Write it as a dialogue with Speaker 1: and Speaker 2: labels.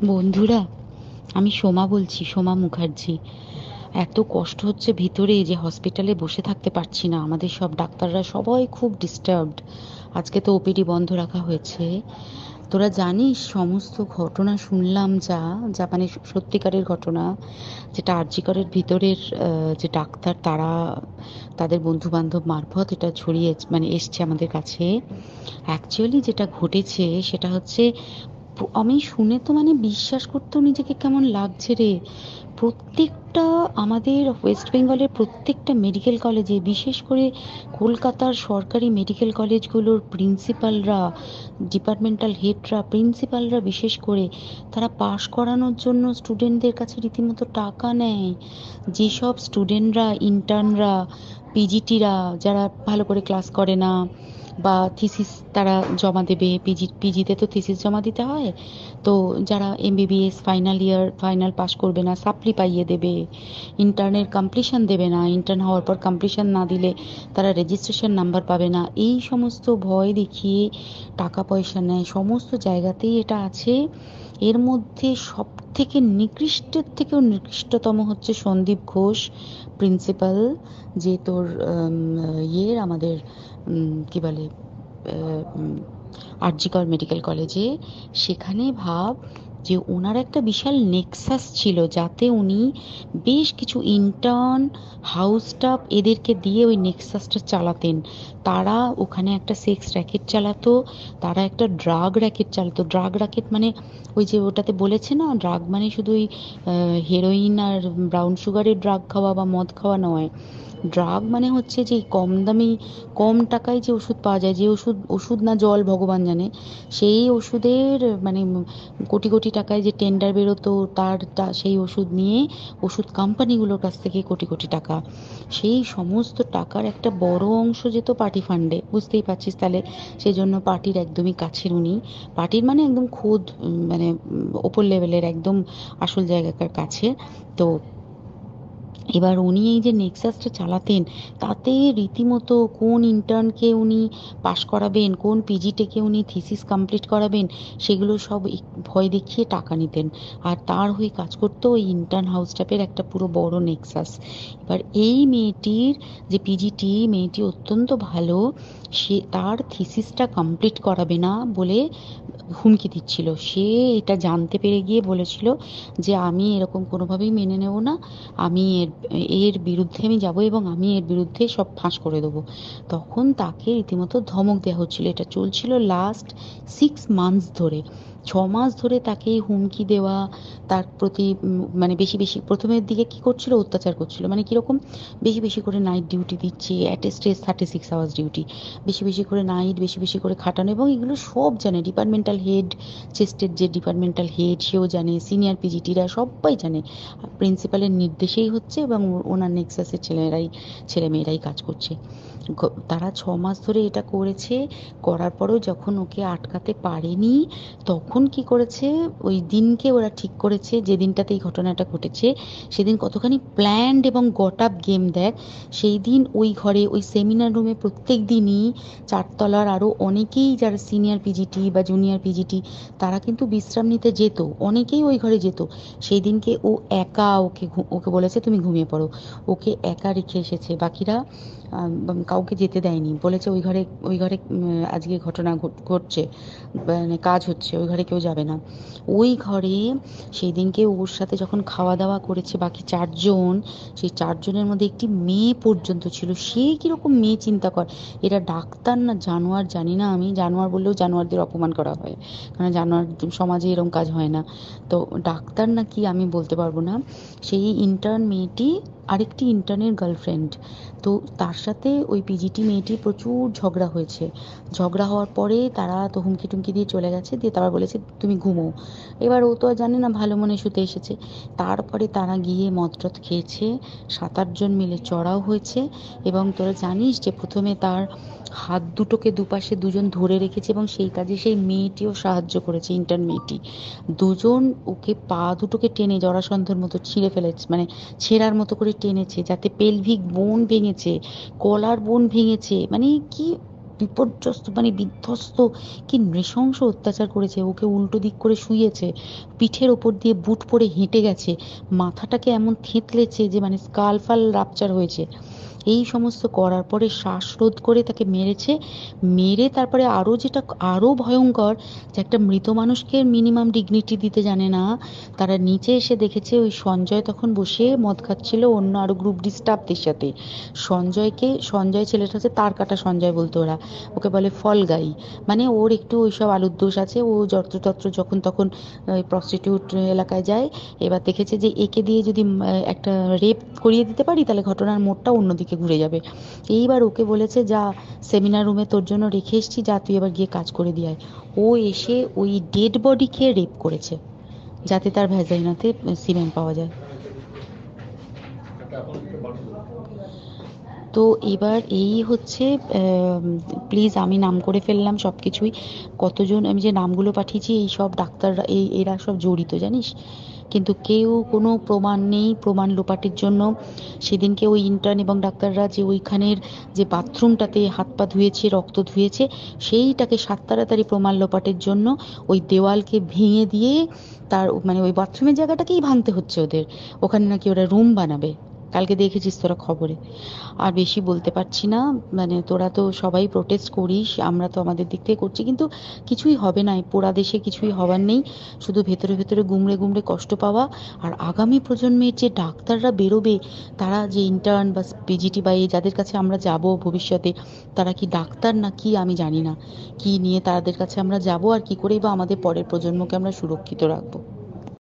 Speaker 1: বন্ধুরা, আমি সোমা বলছি, সোমা মুখার্জি। এত কষ্ট হচ্ছে ভিতরে যে হসপিটালে বসে থাকতে পারছি না। আমাদের সব ডাক্তাররা সবাই খুব ডিস্টার্বড। আজকে তো ওপিডি বন্ধ রাখা হয়েছে। তোরা জানিস সমস্ত ঘটনা শুনলাম, যা যা মানে সত্যিকারের ঘটনা, যেটা আরজি করের ভিতরের যে ডাক্তার তারা তাদের বন্ধু বান্ধব মারফত এটা ছড়িয়ে মানে এসছে আমাদের কাছে। অ্যাকচুয়ালি যেটা ঘটেছে সেটা হচ্ছে, আমি শুনে তো মানে বিশ্বাস করতেও নিজেকে কেমন লাগছে রে। প্রত্যেকটা আমাদের ওয়েস্ট বেঙ্গলের প্রত্যেকটা মেডিকেল কলেজে, বিশেষ করে কলকাতার সরকারি মেডিকেল কলেজগুলোর প্রিন্সিপালরা, ডিপার্টমেন্টাল হেডরা, প্রিন্সিপালরা বিশেষ করে, তারা পাশ করানোর জন্য স্টুডেন্টদের কাছে রীতিমতো টাকা নেয়। যেসব স্টুডেন্টরা, ইন্টার্নরা, পিজিটিরা যারা ভালো করে ক্লাস করে না বা থিসিস তারা জমা দেবে, পিজিতে তো থিসিস জমা দিতে হয়, তো যারা MBBS final year final pass করবে না সাপ্লি পাইয়ে দেবে, ইন্টার্নের কমপ্লিশন দেবে না, ইন্টার্ন হওয়ার পর কমপ্লিশন না দিলে তারা রেজিস্ট্রেশন নাম্বার পাবে না, এই সমস্ত ভয় দেখিয়ে টাকা পয়সা নেয়। সমস্ত জায়গাতেই এটা আছে। এর মধ্যে সব থেকে নিকৃষ্টের থেকেও নিকৃষ্টতম হচ্ছে সন্দীপ ঘোষ, প্রিন্সিপাল, যে তোর ইয়ের আমাদের কি বলে আরজি কর মেডিকেল কলেজে। সেখানে ভাব যে ওনার একটা বিশাল নেক্সাস ছিল, যাতে উনি বেশ কিছু ইন্টার্ন, হাউস স্টাফ এদেরকে দিয়ে ওই নেক্সাসটা চালাতেন। তারা ওখানে একটা সেক্স র্যাকেট চালাতো, তারা একটা ড্রাগ র্যাকেট চালাতো। ড্রাগ র্যাকেট মানে ওই যে ওটাতে বলেছে না, ড্রাগ মানে শুধু ওই হেরোইন আর ব্রাউন সুগারের ড্রাগ খাওয়া বা মদ খাওয়া নয়। ড্রাগ মানে হচ্ছে যে কম দামি, কম টাকায় যে ওষুধ পাওয়া যায়, যে ওষুধ, ওষুধ না জল ভগবান জানে, সেই ওষুধের মানে কোটি কোটি টাকায় যে টেন্ডার বেরোতো, সেই ওষুধ নিয়ে ওষুধ কোম্পানিগুলোর কাছ থেকে কোটি কোটি টাকা, সেই সমস্ত টাকার একটা বড় অংশ যেত পার্টি ফান্ডে, বুঝতেই পারছিস তাহলে। সেই জন্য পার্টির একদমই কাছের উনি, পার্টির মানে একদম খোদ মানে ওপর লেভেলের একদম আসল জায়গাকার কাছে। তো এবার উনি এই যে নেক্সাসটা চালাতেন, তাতে রীতিমতো কোন ইন্টার্নকে উনি পাশ করাবেন, কোন পিজিটেকে উনি থিসিস কমপ্লিট করাবেন, সেগুলো সব ভয় দেখিয়ে টাকা নিতেন। আর তার হয়ে কাজ করতো ওই ইন্টার্ন হাউস স্টাফের একটা পুরো বড় নেক্সাস। এবার এই মেয়েটির, যে পিজিটি মেয়েটি অত্যন্ত ভালো, সে তার থিসিসটা কমপ্লিট করাবে না বলে হুমকি দিচ্ছিল। সে এটা জানতে পেরে গিয়ে বলেছিল যে আমি এরকম কোনোভাবেই মেনে নেব না, আমি এর এর বিরুদ্ধে আমি যাব এবং আমি এর বিরুদ্ধে সব ফাঁস করে দেবো। তখন তাকে রীতিমতো ধমক দেওয়া হচ্ছিল। এটা চলছিল লাস্ট 6 মান্থস ধরে। 6 মাস ধরে তাকে হুমকি দেওয়া, তার প্রতি মানে বেশি বেশি প্রথমের দিকে কি করছিল, অত্যাচার করছিল। মানে কিরকম, বেশি বেশি করে নাইট ডিউটি দিচ্ছে, at a stress 36 hours duty, বেশি বেশি করে নাইট, বেশি বেশি করে খাটানো। এবং এগুলো সব জানে ডিপার্টমেন্টাল হেড, চেস্টের যে ডিপার্টমেন্টাল হেড সেও জানে, সিনিয়র পিজিটিরা সবাই জানে। প্রিন্সিপালের নির্দেশেই হচ্ছে এবং ওনার নেক্সাসের ছেলেমেয়েরাই কাজ করছে। তারা 6 মাস ধরে এটা করেছে। করার পরেও যখন ওকে আটকাতে পারেনি, তখন কি করেছে, ওই দিনকে ওরা ঠিক করেছে যে দিনটাতে এই ঘটনাটা ঘটেছে, সেদিন কতখানি প্ল্যান্ড এবং গট আপ গেম দেখ। সেই দিন ওই ঘরে, ওই সেমিনার রুমে প্রত্যেক দিনই চারতলার আরও অনেকেই যারা সিনিয়র পিজিটি বা জুনিয়র পিজিটি, তারা কিন্তু বিশ্রাম নিতে যেত, অনেকেই ওই ঘরে যেত। সেই দিনকে ও একা, ওকে বলেছে তুমি ঘুমিয়ে পড়ো, ওকে একা রেখে এসেছে। বাকিরা কাউকে যেতে দেয়নি, বলেছে ওই ঘরে আজকে ঘটনা ঘটছে, মানে কাজ হচ্ছে, ওই ঘরে কেউ যাবে না। ওই ঘরে সেই দিনকে ওর সাথে যখন খাওয়া দাওয়া করেছে বাকি 4 জন, সেই 4 জনের মধ্যে একটি মেয়ে পর্যন্ত ছিল। সে কিরকম মেয়ে চিন্তা কর, এরা ডাক্তার না জানোয়ার জানি না, আমি জানোয়ার বললেও জানোয়ারদের অপমান করা হয়, কারণ জানোয়ার সমাজে এরকম কাজ হয় না। তো ডাক্তার না কি আমি বলতে পারবো না। সেই ইন্টার্ন মেয়েটি আরেকটি ইন্টার্নের গার্লফ্রেন্ড। তো তার সাথে ওই পিজিটি মেয়েটি প্রচুর ঝগড়া হয়েছে। ঝগড়া হওয়ার পরে তারা তো হুমকি টুমকি দিয়ে চলে গেছে, দিয়ে তারপর বলেছে তুমি ঘুমো। এবার ও তো আর জানে না, ভালো মনে শুতে এসেছে। তারপরে তারা গিয়ে মদটদ খেয়েছে, 7-8 জন মিলে চড়াও হয়েছে। এবং তোরা জানিস যে প্রথমে তার হাত দুটোকে দুপাশে 2 জন ধরে রেখেছে এবং সেই কাজে সেই মেয়েটিও সাহায্য করেছে, ইন্টার্ন মেয়েটি। 2 জন ওকে পা দুটোকে টেনে জরাসন্ধের মতো ছিঁড়ে ফেলেছে, মানে ছেঁড়ার মতো করে টেনেছে, যাতে পেলভিক বোন ভেঙেছে, গলার বোন ভেঙেছে। মানে কি বিপর্যস্ত মানে বিধ্বস্ত, কি নৃশংস অত্যাচার করেছে। ওকে উল্টো দিক করে শুইয়েছে, পিঠের ওপর দিয়ে বুট পরে হেঁটে গেছে, মাথাটাকে এমন থেঁতলেছে যে মানে স্কাল ফাল রাপচার হয়েছে। এই সমস্ত করার পরে শ্বাসরোধ করে তাকে মেরেছে। মেরে তারপরে আরো যেটা আরো ভয়ঙ্কর, যে একটা মৃত মানুষকে মিনিমাম ডিগনিটি দিতে জানে না। তারা নিচে এসে দেখেছে ওই সঞ্জয় তখন বসে মদ খাচ্ছিল অন্য আরো গ্রুপ ডি স্টাফদের সাথে। সঞ্জয় ছেলেটা হচ্ছে তার কাটা সঞ্জয় বলতো ওরা, ওকে বলে ফল গাই। মানে ওর একটু ওইসব আলুর দোষ আছে, ও যত্রতত্র যখন তখন প্রস্টিটিউট এলাকায় যায়। এবার দেখেছে যে একে দিয়ে যদি একটা রেপ করিয়ে দিতে পারি তাহলে ঘটনার মোড়টা অন্যদিকে ঘুরে যাবে। এইবার ওকে বলেছে, যা সেমিনার রুমে তোর জন্য রেখে এসেছি, যা তুই এবার গিয়ে কাজ করে দিয়ে আয়। ও এসে ওই ডেড বডিকে রেপ করেছে যাতে তার ভ্যাজাইনাতে সিমেন্ট পাওয়া যায়। তো এবার এই হচ্ছে, প্লিজ আমি নাম করে ফেললাম সব কিছুই। কতজন আমি যে নামগুলো পাঠিয়েছি এই সব ডাক্তাররা, এরা সব জড়িত জানিস। কিন্তু কেউ কোনো প্রমাণ নেই, প্রমাণ লোপাটের জন্য। সেদিনকে ওই ইন্টার্ন এবং ডাক্তাররা যে ওইখানের যে বাথরুমটাতে হাত পা ধুয়েছে, রক্ত ধুয়েছে, সেইটাকে সাত তাড়াতাড়ি প্রমাণ লোপাটের জন্য ওই দেওয়ালকে ভেঙে দিয়ে তার মানে ওই বাথরুমের জায়গাটাকেই ভাঙতে হচ্ছে ওদের। ওখানে নাকি ওরা রুম বানাবে, কালকে দেখেছিস তোরা খবরে। আর বেশি বলতে পারছি না, মানে তোরা তো সবাই প্রোটেস্ট করিস, আমরা তো আমাদের দিক থেকে করছি, কিন্তু কিছুই হবে না, এই পোড়া দেশে কিছুই হবার নেই। শুধু ভেতরে ভেতরে গুমড়ে গুমড়ে কষ্ট পাওয়া। আর আগামী প্রজন্মের যে ডাক্তাররা বেরোবে, তারা যে ইন্টার্ন বা পিজিটি বা এই যাদের কাছে আমরা যাব ভবিষ্যতে, তারা কি ডাক্তার না কি আমি জানি না, কি নিয়ে তাদের কাছে আমরা যাব আর কি করেই বা আমাদের পরের প্রজন্মকে আমরা সুরক্ষিত রাখবো।